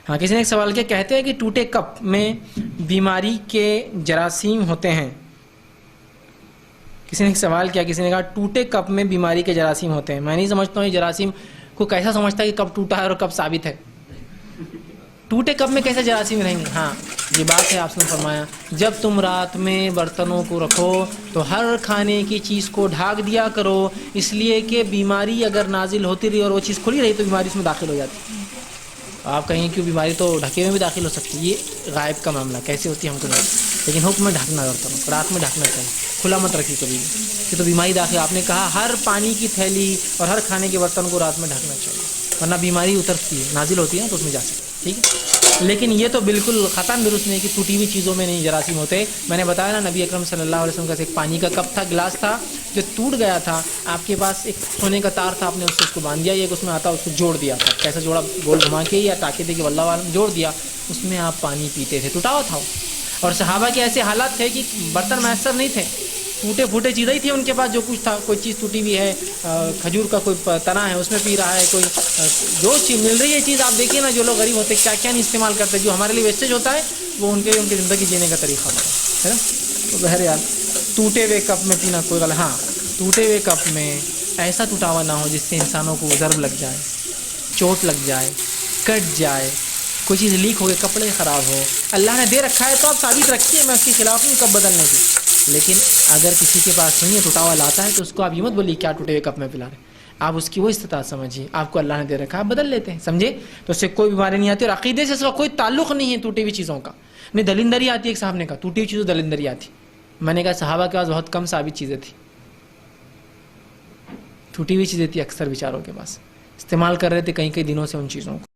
ہاں کسی نے ایک سوال کیا، کہتے ہیں کہ ٹوٹے کپ میں بیماری کے جراثیم ہوتے ہیں. کسی نے ایک سوال کیا، کسی نے کہا ٹوٹے کپ میں بیماری کے جراثیم ہوتے ہیں. میں نہیں سمجھتا ہوں یہ جراثیم کو کیسا سمجھتا ہے کہ کب ٹوٹا ہے اور کب ثابت ہے. ٹوٹے کپ میں کیسے جراثیم رہیں گے؟ ہاں یہ بات ہے، آپ نے فرمایا جب تم رات میں برتنوں کو رکھو تو ہر کھانے کی چیز کو ڈھانک دیا کرو، اس لیے کہ بیماری اگر نازل ہوتی رہی اور وہ چیز کھلی رہی تو بیماری اس میں داخل ہو جاتی. آپ کہیں کہ بیماری تو ڈھکے میں بھی داخل ہو سکتی ہے، یہ غائب کا معاملہ کیسے ہوتی ہے ہم کو نہیں، لیکن حکم میں ڈھکنا برتنوں کو رات میں ڈھکنا چاہیے، کھلا مت رکھیے کبھی بھی، کہ تو بیماری داخل. آپ نے کہا ہر پانی کی تھیلی اور ہر کھانے کے برتن کو رات میں ڈھکنا چاہیے، ورنہ بیماری اترتی ہے، نازل ہوتی ہے تو اس میں جا سکتی ہے. ٹھیک ہے، لیکن یہ تو بالکل قطعاً درست نہیں کہ ٹوٹی ہوئی چیزوں میں نہیں جراثیم ہوتے. میں نے بتایا نا، نبی اکرم صلی اللہ علیہ وسلم کا ایک پانی کا کپ تھا، گلاس تھا جو ٹوٹ گیا تھا. آپ کے پاس ایک سونے کا تار تھا، آپ نے اس کو باندھ دیا، ایک اس میں آتا اس کو جوڑ دیا تھا، کیسا جوڑا، گول گھما کے یا ٹاکے دے کے واللہ عالم جوڑ دیا، اس میں آپ پانی پیتے تھے، ٹوٹا ہوا تھا. اور صحابہ کے ایسے حالات تھے کہ برتن میسر نہیں تھے، ٹوٹے پھوٹے چیزیں ہی تھی ان کے پاس، جو کچھ تھا، کوئی چیز ٹوٹی ہوئی ہے، کھجور کا کوئی تنا ہے اس میں پی رہا ہے، کوئی جو چیز مل رہی ہے چیز. آپ دیکھیے نا جو لوگ غریب ہوتے کیا کیا نہیں استعمال کرتے، جو ہمارے لیے ویسٹیج ہوتا ہے وہ ان کے زندگی جینے کا طریقہ ہوتا ہے نا. تو بہرحال ٹوٹے ہوئے کپ میں پینا کوئی غلط. ہاں ٹوٹے ہوئے کپ میں ایسا ٹوٹا ہوا نہ ہو جس سے انسانوں کو ضرب لگ جائے، چوٹ لگ جائے، کٹ جائے، کوئی چیز لیک ہو گئے، کپڑے خراب ہو. اللہ نے دے رکھا ہے تو آپ ثابت رکھیے، میں اس کے خلاف ہوں کب بدلنے کی. لیکن اگر کسی کے پاس نہیں ہے، ٹوٹا ہوا لاتا ہے، تو اس کو آپ یہ مت بولیے کیا ٹوٹے ہوئے کپ میں پلا رہے. آپ اس کی وہ استطاعت سمجھیے، آپ کو اللہ نے دے رکھا ہے، آپ بدل لیتے ہیں، سمجھے؟ تو اس سے کوئی بیماری نہیں آتی، اور عقیدے سے اس کا کوئی تعلق نہیں ہے ٹوٹی ہوئی چیزوں کا. نہیں دلندری آتی ہے، ایک صاحب نے کہا ٹوٹی ہوئی چیزوں دلندری آتی. میں نے کہا صحابہ کے پاس بہت کم ثابت چیزیں تھیں، ٹوٹی ہوئی چیزیں تھی اکثر بیچاروں کے پاس، استعمال کر رہے تھے کئی کئی دنوں سے ان چیزوں کو.